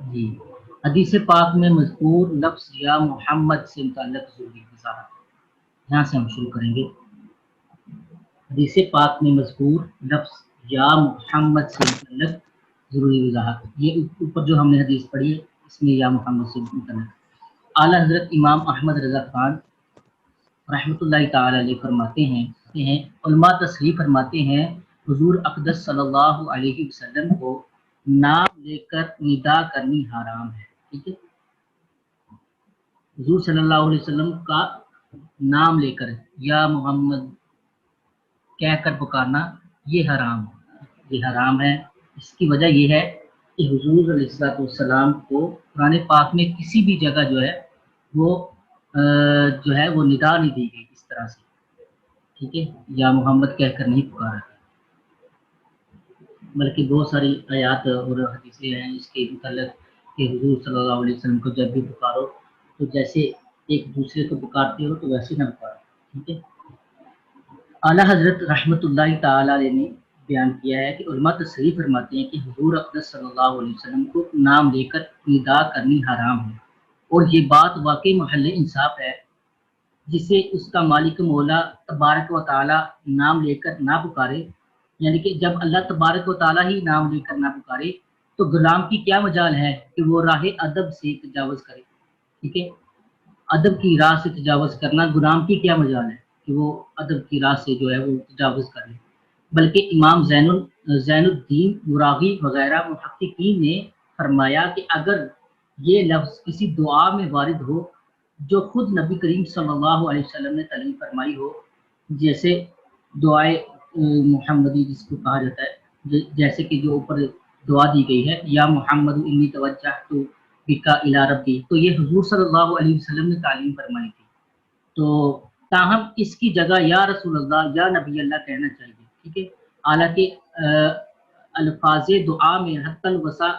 جی حدیث پاک میں مذکور لفظ یا محمد سے متعلق ضروری وضاحت، یہاں سے ہم شروع کریں گے۔ حدیث پاک میں مذکور لفظ یا محمد سے متعلق ضروری وضاحت، یہ اوپر جو ہم نے حدیث پڑھی ہے اس میں یا محمد سے متعلق اعلیٰ حضرت امام احمد رضا خان رحمۃ اللہ تعالی علیہ فرماتے ہیں علماء تصریح فرماتے ہیں حضور اقدس صلی اللہ علیہ وسلم کو نام لے کر ندا کرنی حرام ہے۔ ٹھیک ہے، حضور صلی اللہ علیہ وسلم کا نام لے کر یا محمد کہہ کر پکارنا یہ حرام ہے۔ اس کی وجہ یہ ہے کہ حضور علیہ الصلوۃ والسلام کو قرآن پاک میں کسی بھی جگہ جو ہے وہ ندا نہیں دی گئی اس طرح سے، ٹھیک ہے، یا محمد کہہ کر نہیں پکارا، بلکہ بہت ساری آیات اور حدیثیں ہیں اس کے متعلق کہ حضور صلی اللہ علیہ وسلم کو جب بھی پکارو تو جیسے ایک دوسرے کو پکارتے ہو تو ویسے نہ پکارو، ٹھیک ہے۔ اعلیٰ حضرت رحمۃ اللہ تعالی علیہ نے بیان کیا ہے کہ علماء تصریح فرماتے ہیں کہ حضور اقدس صلی اللہ علیہ وسلم کو نام لے کر ندا کرنی حرام ہے، اور یہ بات واقعی محل انصاف ہے۔ جسے اس کا مالک مولا تبارک و تعالی نام لے کر نہ پکارے، یعنی کہ جب اللہ تبارک و تعالی ہی نام لے کر نہ پکارے تو غلام کی کیا مجال ہے کہ وہ راہ ادب سے تجاوز کرے، ٹھیک ہے۔ ادب کی راہ سے تجاوز کرنا غلام کی کیا مجال ہے کہ وہ ادب کی راہ سے جو ہے وہ تجاوز کرے، بلکہ امام زین الدین مراغی وغیرہ محققین نے فرمایا کہ اگر یہ لفظ کسی دعا میں وارد ہو جو خود نبی کریم صلی اللہ علیہ وسلم نے تعلیم فرمائی ہو، جیسے دعائے محمدی جس کو کہا جاتا ہے، جیسے کہ جو اوپر دعا دی گئی ہے یا محمد انی توجہت بکا الی ربی، تو یہ حضور صلی اللہ علیہ وسلم نے تعلیم فرمائی تھی، تو تاہم اس کی جگہ یا رسول اللہ یا نبی اللہ کہنا چاہیے، ٹھیک ہے۔ حالانکہ الفاظ دعا میں حتی الوسع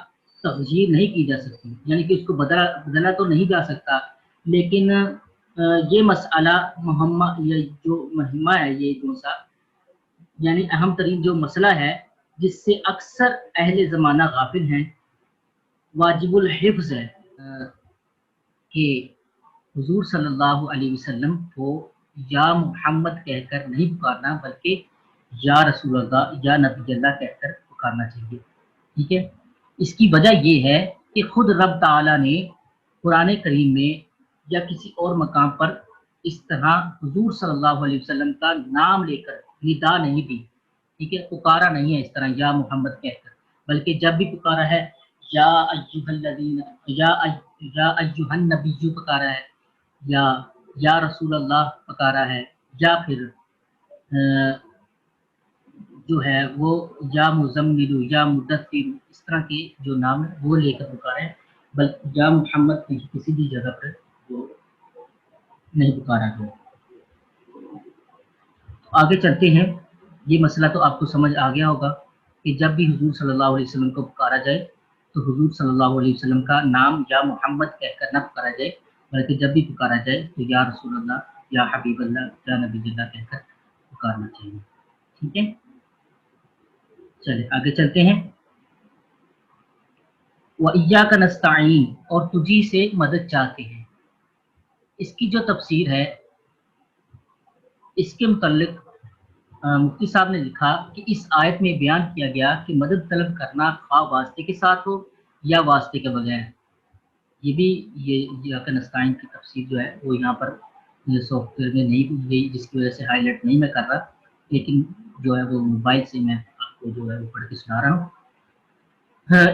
تغییر نہیں کی جا سکتی، یعنی کہ اس کو بدلا تو نہیں جا سکتا، لیکن یہ مسئلہ مہمہ ہے، یہ جو سا یعنی اہم ترین جو مسئلہ ہے جس سے اکثر اہل زمانہ غافل ہیں، واجب الحفظ ہے کہ حضور صلی اللہ علیہ وسلم کو یا محمد کہہ کر نہیں پکارنا، بلکہ یا رسول اللہ یا نبی اللہ کہہ کر پکارنا چاہیے، ٹھیک ہے۔ اس کی وجہ یہ ہے کہ خود رب تعالیٰ نے قرآن کریم میں یا کسی اور مقام پر اس طرح حضور صلی اللہ علیہ وسلم کا نام لے کر ندا نہیں دی، ٹھیک ہے، پکارا نہیں ہے اس طرح یا محمد کہہ کر، بلکہ جب بھی پکارا ہے یا ایھا الذین یا ایھا النبی پکارا ہے، یا رسول اللہ پکارا ہے، یا پھر جو ہے وہ یا مزمل یا مدثر اس طرح کے جو نام ہے وہ لے کر پکارا ہے، بلکہ یا محمد کسی بھی جگہ پر وہ نہیں پکارا گیا۔ آگے چلتے ہیں، یہ مسئلہ تو آپ کو سمجھ آ گیا ہوگا کہ جب بھی حضور صلی اللہ علیہ وسلم کو پکارا جائے تو حضور صلی اللہ علیہ وسلم کا نام یا محمد کہہ کر نہ پکارا جائے، بلکہ جب بھی پکارا جائے تو یا رسول اللہ یا حبیب اللہ یا نبی اللہ کہہ کر پکارنا چاہیے، ٹھیک ہے۔ چلے آگے چلتے ہیں۔ وَإِيَّاكَ نَسْتَعِينُ اور تجھی سے مدد چاہتے ہیں، اس کی جو تفسیر ہے اس کے متعلق مفتی صاحب نے لکھا کہ اس آیت میں بیان کیا گیا کہ مدد طلب کرنا خواہ واسطے کے ساتھ ہو یا واسطے کے بغیر، یہ بھی یہ نستعین کی تفسیر جو ہے وہ یہاں پر سافٹ ویئر میں نہیں کی گئی، جس کی وجہ سے ہائی لائٹ نہیں میں کر رہا، لیکن جو ہے وہ موبائل سے میں آپ کو جو ہے وہ پڑھ کے سنا رہا ہوں۔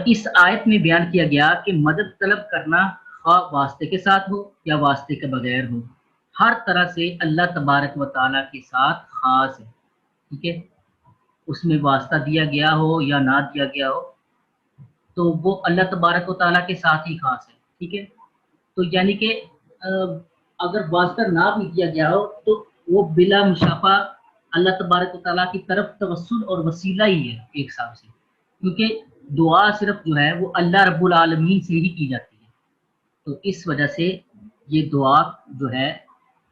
اس آیت میں بیان کیا گیا کہ مدد طلب کرنا خواہ واسطے کے ساتھ ہو یا واسطے کے بغیر ہو، ہر طرح سے اللہ تبارک و تعالیٰ کے ساتھ خاص ہے، ٹھیک ہے۔ اس میں واسطہ دیا گیا ہو یا نہ دیا گیا ہو تو وہ اللہ تبارک و تعالیٰ کے ساتھ ہی خاص ہے، ٹھیک ہے۔ تو یعنی کہ اگر واسطہ نہ بھی دیا گیا ہو تو وہ بلا مشافہ اللہ تبارک و تعالیٰ کی طرف توسل اور وسیلہ ہی ہے ایک حساب سے، کیونکہ دعا صرف جو ہے وہ اللہ رب العالمین سے ہی کی جاتی ہے، تو اس وجہ سے یہ دعا جو ہے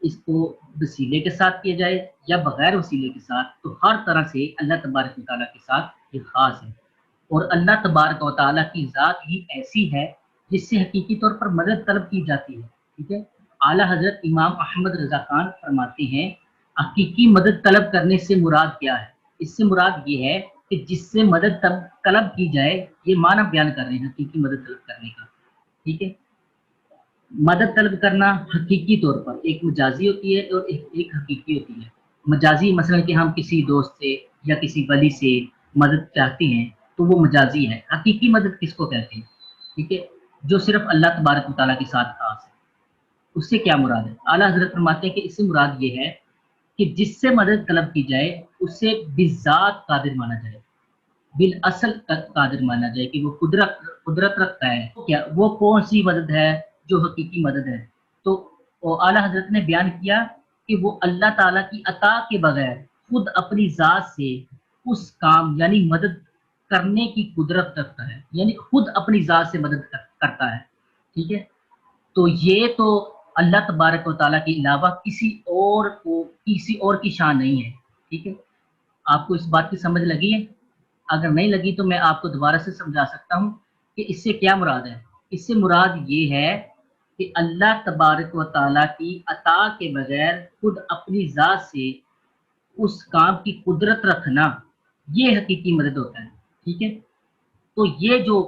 اس کو وسیلے کے ساتھ کیا جائے یا بغیر وسیلے کے ساتھ، تو ہر طرح سے اللہ تبارک و تعالیٰ کے ساتھ یہ خاص ہے، اور اللہ تبارک و تعالیٰ کی ذات ہی ایسی ہے जिससे हकीकी तौर पर मदद तलब की जाती है। ठीक है, आला हजरत इमाम अहमद रजा खान फरमाते हैं, हकीकी मदद तलब करने से मुराद क्या है? इससे मुराद ये है कि जिससे मदद तलब की जाए, ये माना बयान कर रहे हैं हकीकी मदद तलब करने का। ठीक है, मदद तलब करना हकीकी तौर पर एक मजाजी होती है और एक हकीकी होती है। मजाजी मसलन कि हम किसी दोस्त से या किसी वली से मदद चाहते हैं तो वो मजाजी है। हकीकी मदद किसको कहते हैं? ठीक है, जो सिर्फ अल्लाह तबारक व तआला के साथ खास है। उससे क्या मुराद है? आला हजरत फरमाते हैं कि इससे मुराद ये है कि जिससे मदद तलब की जाए उसे बिज़ात कादिर माना जाए, बिल असल कादिर माना जाए कि वो कुदरत कुदरत रखता है। क्या वो कौन सी मदद है जो हकीकी मदद है? तो आला हजरत ने बयान किया कि वो अल्लाह ताला की अता के बगैर खुद अपनी जात से उस काम यानी मदद करने की कुदरत रखता है, यानी खुद अपनी जात से मदद करता है। ठीक है, तो ये तो अल्लाह तबारक व तआला के अलावा किसी और की शान नहीं है। ठीक है, आपको इस बात की समझ लगी है? अगर नहीं लगी तो मैं आपको दोबारा से समझा सकता हूँ कि इससे क्या मुराद है। इससे मुराद ये है कि अल्लाह तबारक व तआला की अता के बगैर खुद अपनी जात से उस काम की कुदरत रखना, ये हकीकी मदद होता है। ठीक है, तो ये जो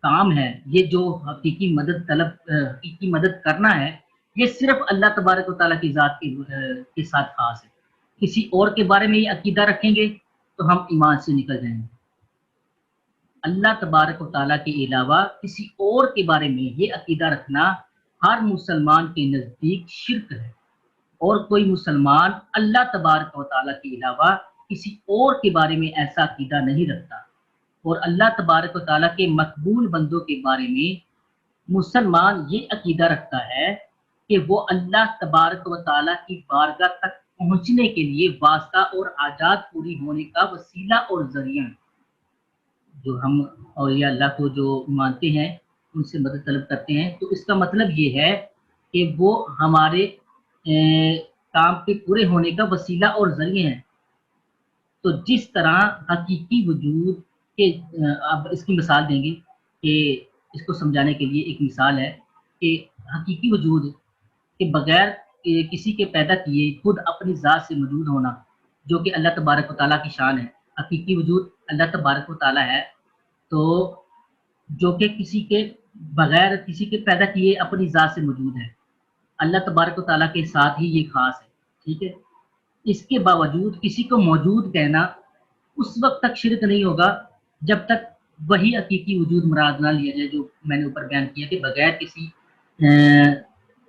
काम है, ये जो हकीकी मदद करना है, ये सिर्फ अल्लाह तबारक व तआला की जात के साथ खास है। किसी और के बारे में ये अकीदा रखेंगे तो हम ईमान से निकल जाएंगे। अल्लाह तबारक व तआला के अलावा किसी और के बारे में ये अकीदा रखना हर मुसलमान के नज़दीक शिर्क है, और कोई मुसलमान अल्लाह तबारक व तआला के अलावा किसी और के बारे में ऐसा अकीदा नहीं रखता। और अल्लाह तबारक व तआला के मकबूल बंदों के बारे में मुसलमान ये अकीदा रखता है कि वो अल्लाह तबारक व तआला की बारगाह तक पहुंचने के लिए वास्ता और हाजात पूरी होने का वसीला और जरिया। जो हम औलिया अल्लाह को जो मानते हैं, उनसे मदद तलब करते हैं, तो इसका मतलब ये है कि वो हमारे काम के पूरे होने का वसीला और जरिए हैं। तो जिस तरह हकीकी वजूद के अब इसकी मिसाल देंगे कि इसको समझाने के लिए एक मिसाल है कि हकीकी वजूद के बगैर किसी के पैदा किए खुद अपनी ज़ात से मौजूद होना, जो कि अल्लाह तबारक व तआला की शान है। हकीकी वजूद अल्लाह तबारक व तआला है, तो जो कि किसी के बगैर किसी के पैदा किए अपनी ज़ात से मौजूद है। अल्लाह तबारक व तआला के साथ ही ये खास है। ठीक है, इसके बावजूद किसी को मौजूद कहना उस वक्त तक शिरक नहीं होगा जब तक वही हकीकी वजूद मुराद ना लिया जाए, जो मैंने ऊपर बयान किया कि बगैर किसी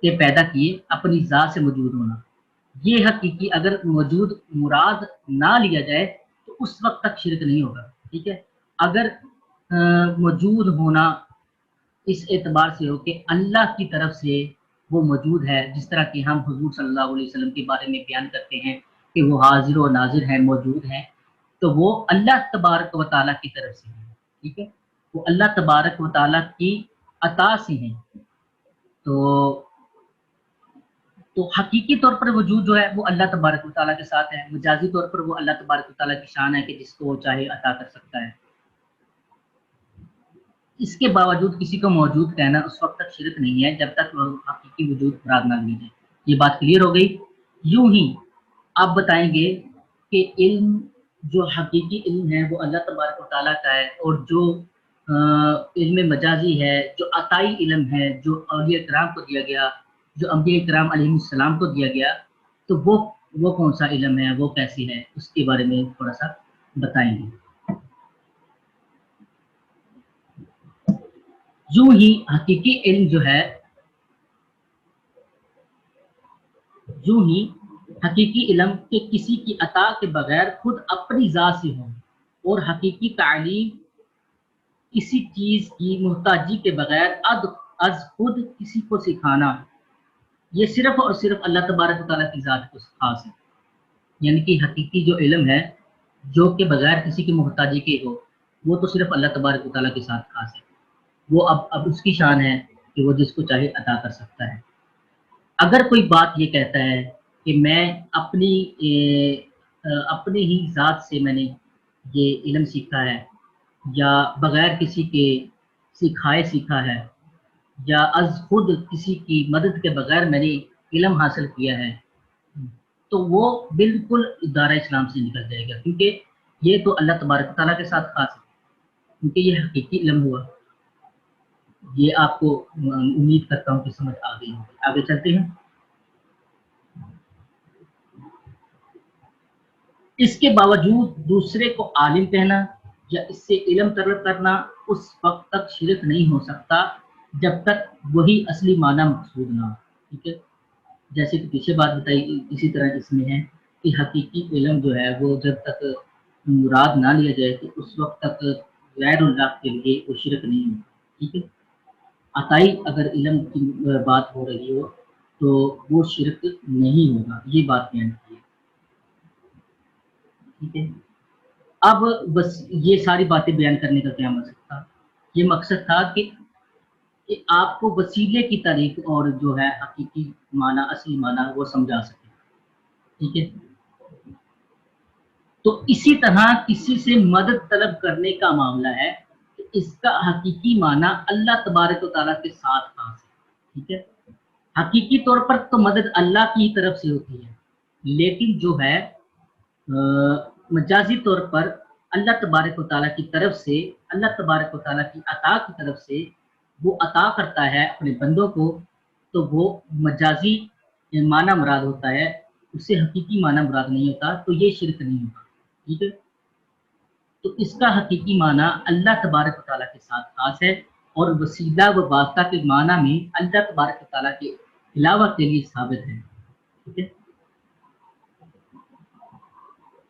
के पैदा किए अपनी ज़ात से मौजूद होना। ये हकीकी अगर मौजूद मुराद ना लिया जाए तो उस वक्त तक शिरक नहीं होगा। ठीक है, अगर मौजूद होना इस एतबार से हो कि अल्लाह की तरफ से वो मौजूद है, जिस तरह कि हम हुजूर सल्लल्लाहु अलैहि वसल्लम के बारे में बयान करते हैं कि वो हाजिर और नाजिर है, मौजूद है, तो वो अल्लाह तबारक व तआला की तरफ से है। ठीक है, वो अल्लाह तबारक व तआला की अता से है। तो हकीकी तौर पर वजूद जो है वो अल्लाह तबारक व तआला के साथ है। मजाजी तौर पर वो अल्लाह तबारक व तआला की शान है कि जिसको वो चाहे अता कर सकता है। इसके बावजूद किसी को मौजूद कहना उस वक्त तक शिरक नहीं है जब तक वह हकीकी वजूद मुराद ना ली जाए। ये बात क्लियर हो गई? यूं ही आप बताएंगे कि इल्म जो हकीकी इल्म है वो अल्लाह तबारक व तआला का है, और जो इल्म मजाजी है, जो अताई इल्म है, जो औलिया किराम को दिया गया, जो अंबिया किराम अलैहिस्सलाम को दिया गया, तो वो कौन सा इल्म है, वो कैसी है, उसके बारे में थोड़ा सा बताएंगे। यूं ही हकीकी इल्म जो है, यूं ही हकीकी इल्म के किसी की अता के बगैर खुद अपनी जात से हो, और हकीकी तालीम किसी चीज की मोहताजी के बगैर अज खुद किसी को सिखाना, ये सिर्फ और सिर्फ अल्लाह तबारक व तआला की जात को खास है। यानी कि हकीकी जो इल्म है जो के बगैर किसी की मोहताजी के हो, वो तो सिर्फ अल्लाह तबारक व तआला के साथ खास है। वो अब उसकी शान है कि वो जिसको चाहे अता कर सकता है। अगर कोई बात ये कहता है कि मैं अपनी ही ज़ात से मैंने ये इल्म सीखा है, या बगैर किसी के सिखाए सीखा है, یا از خود کسی کی مدد کے بغیر میں نے علم حاصل کیا ہے تو وہ بالکل دائرہ اسلام سے نکل جائے گا، کیونکہ یہ تو اللہ تبارک و تعالیٰ کے ساتھ خاص ہے، کیونکہ یہ حقیقی علم ہوا۔ یہ آپ کو امید کرتا ہوں کہ سمجھ آ گئی ہوگی۔ آگے چلتے ہیں۔ اس کے باوجود دوسرے کو عالم کہنا یا اس سے علم طلب کرنا اس وقت تک شرک نہیں ہو سکتا جب تک وہی اصلی معنی مقصود نہ ہو، ٹھیک ہے؟ جیسے کہ پیچھے بات بتائی اسی طرح اس میں ہے کہ حقیقی علم جو ہے وہ جب تک مراد نہ لیا جائے تو اس وقت تک غیر اللہ کے لیے وہ شرک نہیں ہوتا، ٹھیک ہے؟ عطائی اگر علم کی بات ہو رہی ہو تو وہ شرک نہیں ہوگا، یہ بات بیان کی ہے، ٹھیک ہے؟ اب بس یہ ساری باتیں بیان کرنے کا کیا مقصد تھا؟ یہ مقصد تھا کہ آپ کو وسیلے کی تعریف اور جو ہے حقیقی معنی اصلی معنی وہ سمجھا سکے، ٹھیک ہے؟ تو اسی طرح کسی سے مدد طلب کرنے کا معاملہ ہے کہ اس کا حقیقی معنی اللہ تبارک و تعالیٰ کے ساتھ خاص ہے، ٹھیک ہے؟ حقیقی طور پر تو مدد اللہ کی طرف سے ہوتی ہے، لیکن جو ہے مجازی طور پر اللہ تبارک و تعالیٰ کی طرف سے، اللہ تبارک و تعالیٰ کی عطا کی طرف سے وہ عطا کرتا ہے اپنے بندوں کو، تو وہ مجازی معنی مراد ہوتا ہے، اس سے حقیقی معنی مراد نہیں ہوتا، تو یہ شرک نہیں ہوتا، ٹھیک ہے؟ تو اس کا حقیقی معنی اللہ تبارک و تعالیٰ کے ساتھ خاص ہے، اور وسیلہ و واسطہ کے معنی میں اللہ تبارک و تعالیٰ کے علاوہ کے لیے ثابت ہے، ٹھیک ہے؟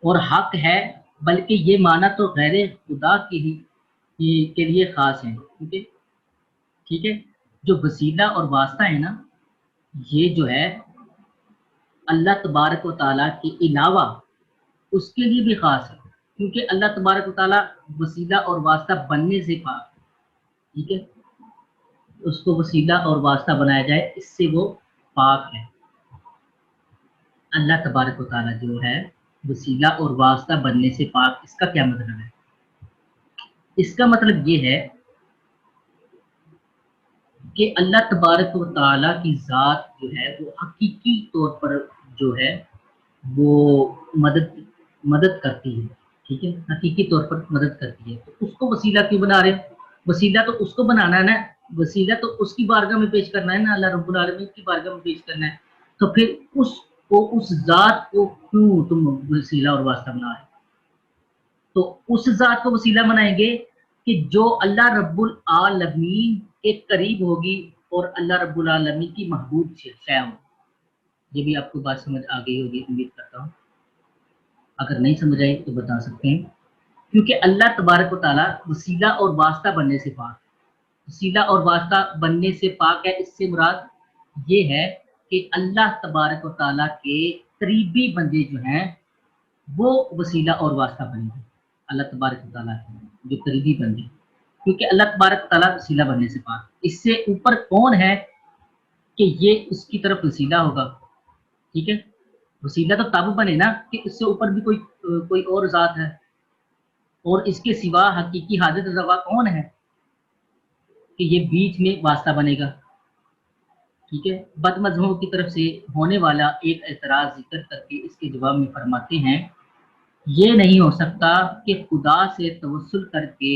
اور حق ہے، بلکہ یہ معنی تو غیر خدا کے لیے خاص ہے، ٹھیک ہے؟ جو وسیلہ اور واسطہ ہے نا، یہ جو ہے اللہ تبارک و تعالیٰ کے علاوہ اس کے لیے بھی خاص ہے، کیونکہ اللہ تبارک و تعالیٰ وسیلہ اور واسطہ بننے سے پاک ہے، ٹھیک ہے؟ اس کو وسیلہ اور واسطہ بنایا جائے اس سے وہ پاک ہے۔ اللہ تبارک و تعالیٰ جو ہے وسیلہ اور واسطہ بننے سے پاک، اس کا کیا مطلب ہے؟ اس کا مطلب یہ ہے کہ اللہ تبارک و تعالیٰ کی ذات جو ہے وہ حقیقی طور پر جو ہے وہ مدد کرتی ہے، ٹھیک ہے؟ حقیقی طور پر مدد کرتی ہے، تو اس کو وسیلہ کیوں بنا رہے ہیں؟ وسیلہ تو اس کو بنانا ہے نا، وسیلہ تو اس کی بارگاہ میں پیش کرنا ہے نا، اللہ رب العالمین کی بارگاہ میں پیش کرنا ہے، تو پھر اس ذات کو کیوں تم وسیلہ اور واسطہ بنا رہے؟ تو اس ذات کو وسیلہ بنائیں گے کہ جو اللہ رب العالمین کے قریب ہوگی اور اللہ رب العالمین کی محبوب شے ہوگی۔ یہ بھی آپ کو بات سمجھ آ گئی ہوگی، امید کرتا ہوں۔ اگر نہیں سمجھ آئی تو بتا سکتے ہیں، کیونکہ اللہ تبارک و تعالیٰ وسیلہ اور واسطہ بننے سے پاک ہے، وسیلہ اور واسطہ بننے سے پاک ہے، اس سے مراد یہ ہے کہ اللہ تبارک و تعالیٰ کے قریبی بندے جو ہیں وہ وسیلہ اور واسطہ بنے گے، اللہ تبارک و تعالیٰ کے جو قریبی بندے، کیونکہ اللہ تبارک و تعالیٰ وسیلہ بننے سے پاک، اس سے اوپر کون ہے کہ یہ اس کی طرف وسیلہ ہوگا، ٹھیک ہے؟ وسیلہ تو تب بنے نا کہ اس سے اوپر بھی کوئی اور ذات ہے، اور اس کے سوا حقیقی حاجت روا کون ہے کہ یہ بیچ میں واسطہ بنے گا، ٹھیک ہے؟ بد مذہبوں کی طرف سے ہونے والا ایک اعتراض ذکر کر کے اس کے جواب میں فرماتے ہیں یہ نہیں ہو سکتا کہ خدا سے توسل کر کے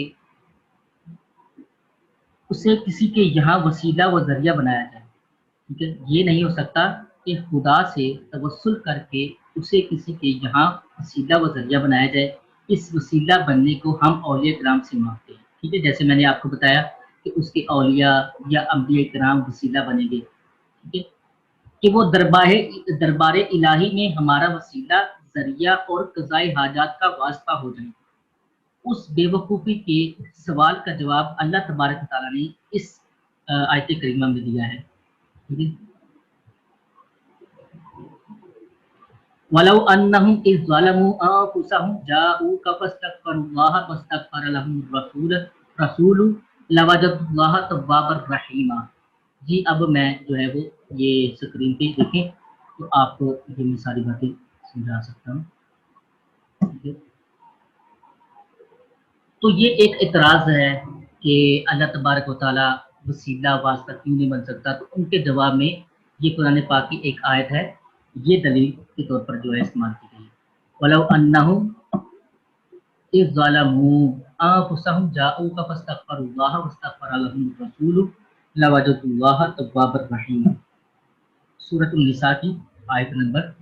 اسے کسی کے یہاں وسیلہ و ذریعہ بنایا جائے، ٹھیک ہے؟ یہ نہیں ہو سکتا کہ خدا سے توسل کر کے اسے کسی کے یہاں وسیلہ و ذریعہ بنایا جائے، اس وسیلہ بننے کو ہم اولیاء کرام سے مانگتے ہیں، ٹھیک ہے؟ جیسے میں نے آپ کو بتایا کہ اس کے اولیاء یا انبیاء کرام وسیلہ بنیں گے، ٹھیک ہے؟ کہ وہ دربار الہی میں ہمارا وسیلہ ذریعہ اور قضاء حاجات کا واسطہ ہو جائیں۔ اس بے وقوفی کے سوال کا جواب اللہ تبارک و تعالیٰ نے اس آیت کریمہ میں دیا ہے، ٹھیک ہے؟ وَلَوْ أَنَّهُمْ إِذْ ظَلَمُوا أَنفُسَهُمْ جَاءُوكَ فَاسْتَغْفَرُوا اللَّهَ وَاسْتَغْفَرَ لَهُمُ الرَّسُولُ لَوَجَدُوا اللَّهَ تَوَّابًا رَحِيمًا۔ جی اب میں جو ہے وہ یہ سکرین پہ دیکھیں تو آپ کو یہ میں ساری باتیں سمجھا سکتا ہوں، ٹھیک ہے؟ تو یہ ایک اعتراض ہے کہ اللہ تبارک و تعالیٰ वसीला वास्ता क्यों नहीं बन सकता, तो उनके जवाब में ये कुरान पाक की एक आयत है, ये दलील के तौर पर जो है इस्तेमाल की गई है। वलौ अन्नहुम इज़ ज़लमू अनफुसहुम जाऊका फस्तगफरुल्लाह वस्तगफर लहुमुर रसूल लवजदुल्लाह तव्वाबर रहीम। सूरह निसा की आयत नंबर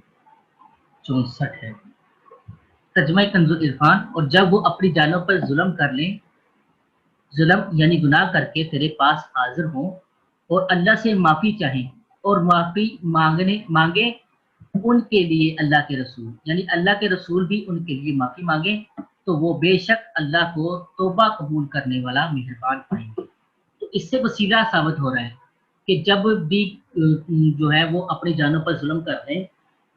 64 है। तर्जुमा कंजुल इरफान, और जब वो अपनी जानों पर जुल्म कर लें, जुल्म यानी गुनाह करके तेरे पास हाजिर हों और अल्लाह से माफ़ी चाहें और माफ़ी मांगे उनके लिए अल्लाह के रसूल, यानी अल्लाह के रसूल भी उनके लिए माफ़ी मांगे, तो वो बेशक अल्लाह को तौबा कबूल करने वाला मेहरबान पाएंगे। तो इससे वसीला साबित हो रहा है कि जब भी जो है वो अपनी जानों पर जुल्म कर रहे हैं,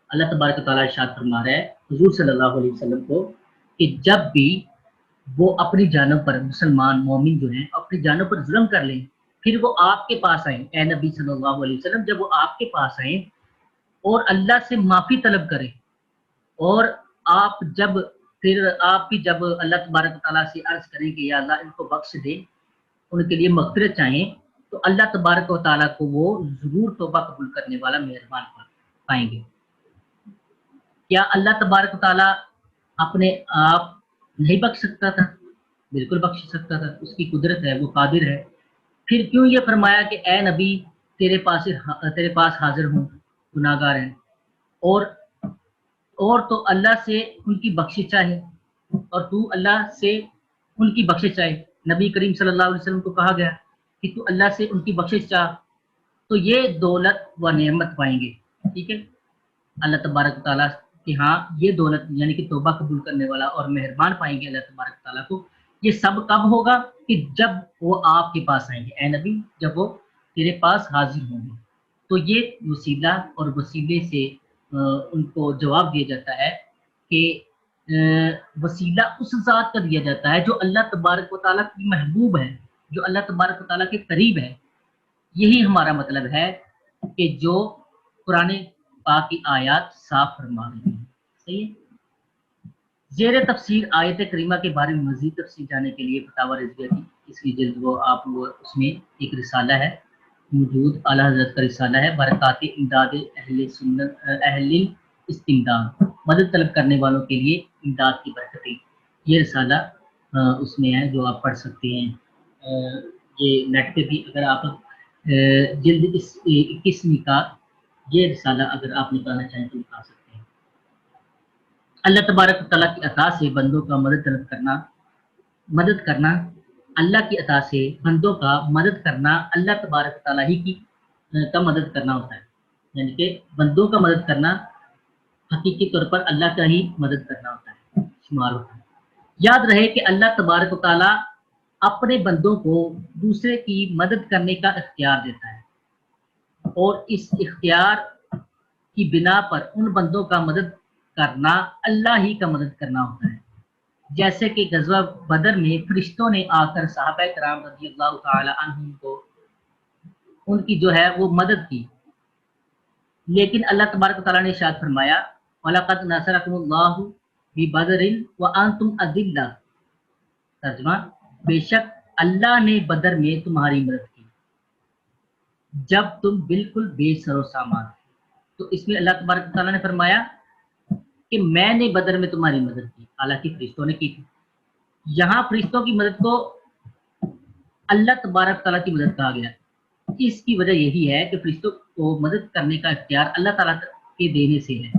अल्लाह तबारक व तआला इरशाद फरमा रहा है हुजूर सल्लल्लाहु अलैहि वसल्लम को कि जब भी वो अपनी जानों पर, मुसलमान मोमिन जो हैं अपनी जानों पर जुल्म कर लें, फिर वो आपके पास आए, ए नबी सल्लल्लाहु अलैहि वसल्लम, जब वो आपके पास आए और अल्लाह से माफ़ी तलब करें, और आप जब फिर आप भी जब अल्लाह तबारक व तआला से अर्ज करें कि या अल्लाह इनको बख्श दे, उनके लिए मग़फ़िरत चाहें, तो अल्लाह तबारक व तआला को वो ज़रूर तौबा कबूल करने वाला मेहरबान पाएंगे। क्या अल्लाह तबारक व तआला अपने आप नहीं बख्श सकता था? बिल्कुल बख्श सकता था, उसकी कुदरत है, वो कादिर है। फिर क्यों ये फरमाया कि ए नबी तेरे पास हाजिर हूँ, गुनाहगार हैं, और तो अल्लाह से उनकी बख्शिश चाहे, और तू अल्लाह से उनकी बख्शिश चाहे। नबी करीम सल्लल्लाहु अलैहि वसल्लम को कहा गया कि तू अल्लाह से उनकी बख्शिश चाह, तो ये दौलत व नेमत पाएंगे। ठीक है, अल्लाह तबारक व तआला कि हाँ ये दौलत यानी कि तौबा कबूल करने वाला और मेहरबान पाएंगे अल्लाह तबारक व तआला को। ये सब कब होगा? कि जब वो आपके पास आएंगे, ए नबी, जब वो तेरे पास हाजिर होंगे। तो ये वसीला और वसीले से उनको जवाब दिया जाता है कि वसीला उस ज़ात का दिया जाता है जो अल्लाह तबारक व तआला की महबूब है, जो अल्लाह तबारक व तआला के करीब है। यही हमारा मतलब है कि जो कुरान पाक की आयत साफ फरमा रही है। सही है। ज़ेर तफसीर आयत करीमा के बारे में मज़ीद तफसील जानने के लिए फतावा रिज़विया की इसकी जल्द उसमें एक रिसाला है मौजूद, आला हज़रत का रिसाला है, बरक़ात इमदाद अहले सुन्नत अहलिल इस्तिमदाद, मदद तलब करने वालों के लिए इमदाद की बरकतें। ये रिसाला उसमें है जो आप पढ़ सकते हैं। ये नेट पे भी अगर आप जल्द 21वीं का ये रिसाला अगर आप निकालना चाहें तो निकाल सकते हैं। अल्लाह तबारक व तआला की अता से बंदों का मदद करना अल्लाह की अता से बंदों का मदद करना अल्लाह तबारक व तआला ही की का मदद करना होता है, यानी कि बंदों का मदद करना हकीकी तौर पर अल्लाह का ही मदद करना होता है, शुमार होता है। याद रहे कि अल्लाह तबारक व तआला अपने बंदों को दूसरे की मदद करने का इख्तियार देता है, और इस इख्तियार की बिना पर उन बंदों का मदद करना अल्लाह ही का मदद करना होता है। जैसे कि गज़वा बदर में फरिश्तों ने आकर सहाबा किराम रज़ियल्लाहु तआला अन्हुम को उनकी जो है वो मदद की, लेकिन अल्लाह तबारक व तआला ने इरशाद फरमाया वलक़द नसरकुमुल्लाहु बिबदरिन व अंतुम अज़िल्ला। तर्जुमा, बेशक अल्लाह ने बदर में तुम्हारी मदद की जब तुम बिल्कुल बेसरो सामान। तो इसमें अल्लाह तबारक व तआला ने फरमाया कि मैंने बदर में तुम्हारी मदद की, हालांकि फरिश्तों ने की थी। यहाँ फरिश्तों की मदद को अल्लाह तबारक व तआला की मदद कहा गया। इसकी वजह यही है कि फरिश्तों को मदद करने का इख्तियार अल्लाह ताला के देने से है,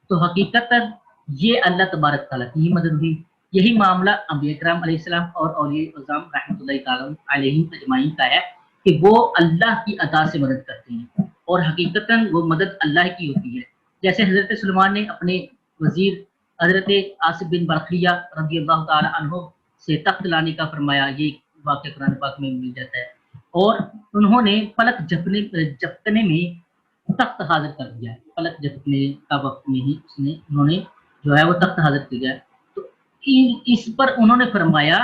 तो हकीकतन ये अल्लाह तबारक ताला की ही मदद हुई। यही मामला अंबिया किराम अलैहिस्सलाम और औलिया अज़म रहमतुल्लाहि तआला अलैहिम अजमाइन का है कि वो अल्लाह की अता से मदद करते हैं और हकीकतन वो मदद अल्लाह की होती है। जैसे हज़रत सुलेमान ने अपने वजीर हज़रत आसिफ बिन बरखिया रज़ियल्लाहु तआला अन्हु से तख्त लाने का फरमाया, ये वाक़या कुरान पाक में मिल जाता है। और उन्होंने पलक झपकने में तख्त हाजिर कर दिया, पलक झपकने का वक्त में ही उन्होंने जो है वो तख्त हाजिर कर दिया। तो इस पर उन्होंने फरमाया,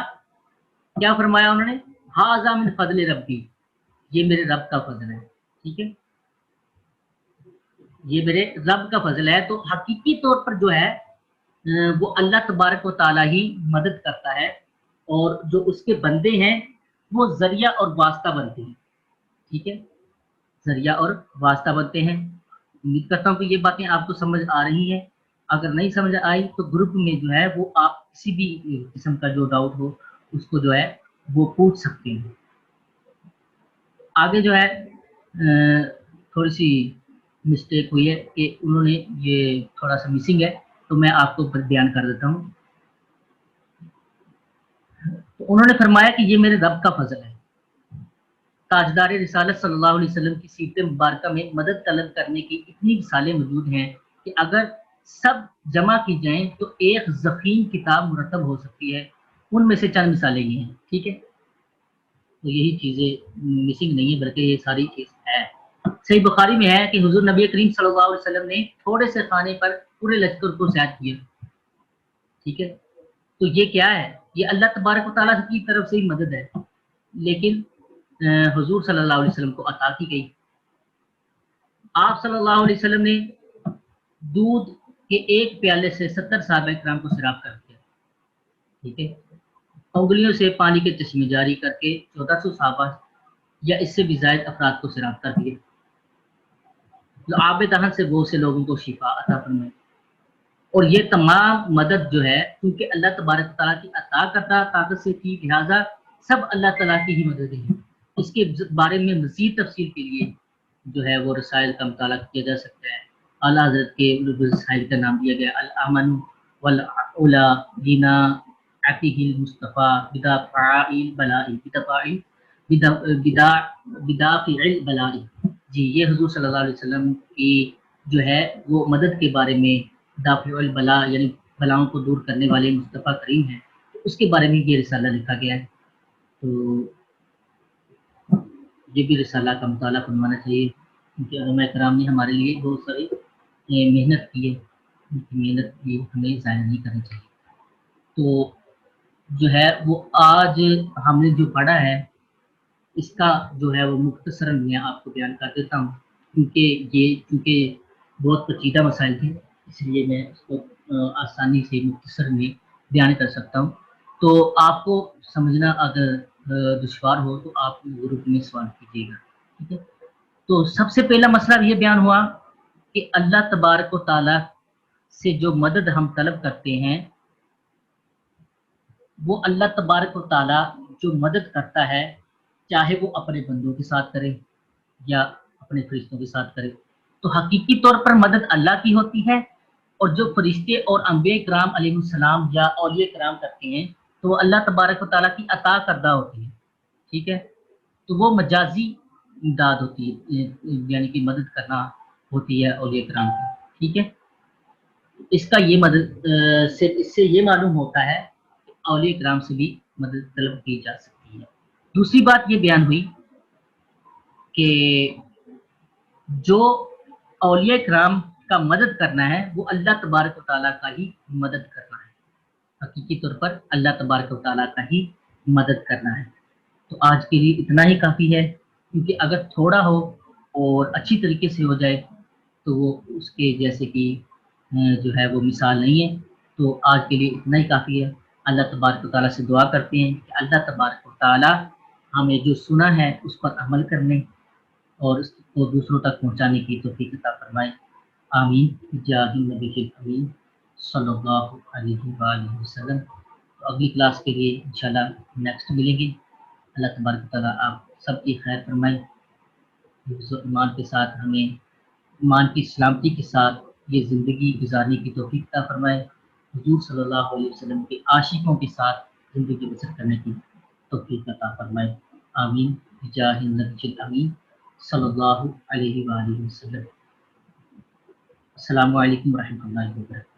क्या फरमाया उन्होंने? हाज़ा मिन फज़ल रब्बी, ये मेरे रब का फजल है। ठीक है, ये मेरे रब का फजल है। तो हकीकी तौर पर जो है वो अल्लाह तबारक व तआला ही मदद करता है, और जो उसके बंदे हैं वो जरिया और वास्ता बनते हैं। ठीक है, जरिया और वास्ता बनते हैं। उम्मीद करता हूँ कि ये बातें आपको समझ आ रही हैं। अगर नहीं समझ आई तो ग्रुप में जो है वो आप किसी भी किस्म का जो डाउट हो उसको जो है वो पूछ सकते हैं। आगे जो है थोड़ी सी मिस्टेक हुई है कि उन्होंने ये थोड़ा सा मिसिंग है, तो मैं आपको बयान कर देता हूँ। तो उन्होंने फरमाया कि ये मेरे रब का फजल है। ताजदार रिसालत सल्लल्लाहु अलैहि वसल्लम की सीरत मुबारक में मदद तलब करने की इतनी मिसालें मौजूद हैं कि अगर सब जमा की जाएं तो एक ज़ख़ीम किताब मुरतब हो सकती है। उनमें से चंद मिसालें ये हैं, ठीक है। तो यही चीज़ें मिसिंग नहीं है, बल्कि ये सारी चीज़ है। सही बुखारी में है कि हुजूर नबी करीम सल्लल्लाहु अलैहि वसल्लम ने थोड़े से खाने पर पूरे लश्कर को सैद किया, ठीक है। तो ये क्या है, ये अल्लाह तबारक व तआला की तरफ से ही मदद है, लेकिन हुजूर सल्लल्लाहु अलैहि वसल्लम को अता की गई। आप सल्लल्लाहु अलैहि वसल्लम ने दूध के एक प्याले से 70 सहाबा किराम को शराब कर दिया, ठीक है। उंगलियों से पानी के चश्मे जारी करके 1400 सहाबा या इससे भी ज़ायद अफराद को शराब कर दिया। तो आब दहन से बहुत से लोगों को शिफा अता फरमाई। और ये तमाम मदद जो है क्योंकि अल्लाह तबारक तआला की अता करता ताकत से थी, लिहाजा सब अल्लाह तआला की ही मदद है। इसके बारे में मज़ीद तफसील के लिए जो है वो रसाइल का मुताला किया जा सकता है। आला हज़रत के रसाइल का नाम दिया गया अल अमन वल उला दीना अतिहिल मुस्तफ़ा बिदाफ़ाइल बलाई बिदाफ़ाइल बिदा बिदा बिदाफ़िल बलाई। जी, ये हुज़ूर सल्लल्लाहु अलैहि वसल्लम की जो है वो मदद के बारे में, दाफ़िउल बला यानी बलाओं को दूर करने वाले मुस्तफ़ा करीम हैं, तो उसके बारे में ये रिसाला लिखा गया है। तो ये भी रिसाला का मुताला फरमाना चाहिए, क्योंकि उलमा कराम ने हमारे लिए बहुत सारी मेहनत की है, उनकी मेहनत की हमें ज़ाया नहीं करनी चाहिए। तो जो है वो आज हमने जो पढ़ा है इसका जो है वो मुख्तसरन मैं आपको बयान कर देता हूँ, क्योंकि बहुत पेचीदा मसाइल थे, इसलिए मैं उसको आसानी से मुख्तसर में बयान कर सकता हूँ। तो आपको समझना अगर दुश्वार हो तो आप ग्रुप में सवाल कीजिएगा, ठीक है। तो सबसे पहला मसला ये बयान हुआ कि अल्लाह तबारक व तआला से जो मदद हम तलब करते हैं वो अल्लाह तबारक व तआला जो मदद करता है, चाहे वो अपने बंदों के साथ करे या अपने फरिश्तों के साथ करे, तो हकीकी तौर पर मदद अल्लाह की होती है। और जो फरिश्ते और अंबिया किराम अलैहिस्सलाम या औलिया किराम करते हैं तो वो अल्लाह तबारक व तआला की अता करदा होती है, ठीक है। तो वो मजाजी इमदाद होती है, यानी कि मदद करना होती है औलिया किराम की, ठीक है। इसका ये मदद से इससे ये मालूम होता है कि औलिया किराम से भी मदद तलब की जा सकती है। दूसरी बात ये बयान हुई कि जो औलिया किराम का मदद करना है वो अल्लाह तबारक व तआला का ही मदद करना है, हकीकी तौर पर अल्लाह तबारक व तआला का ही मदद करना है। तो आज के लिए इतना ही काफ़ी है, क्योंकि अगर थोड़ा हो और अच्छी तरीके से हो जाए तो वो उसके जैसे कि जो है वो मिसाल नहीं है। तो आज के लिए इतना ही काफ़ी है। अल्लाह तबारक व तआला से दुआ करते हैं कि अल्लाह तबारक व तआला हमें जो सुना है उस पर अमल करने और उसको दूसरों तक पहुँचाने की तौफीक अता फरमाए। आमीन जाहिल नबी अमीन सल्लल्लाहु अलैहि वसल्लम। तो अगली क्लास के लिए इंशाल्लाह नेक्स्ट मिलेंगे। अल्लाह तबारक व तआला आप सबकी खैर फरमाए, हिफ्ज़ ईमान के साथ हमें ईमान की सलामती के साथ ये ज़िंदगी गुजारने की तौफीक अता फरमाए, हुज़ूर सल्लल्लाहु अलैहि वसल्लम के आशिकों के साथ ज़िंदगी बसर करने की तौफीक अता फरमाए। आमीन बिजाहि नबील अमीन सल्लल्लाहु अलैहि वसल्लम। अस्सलामु अलैकुम व रहमतुल्लाहि व बरकातहू।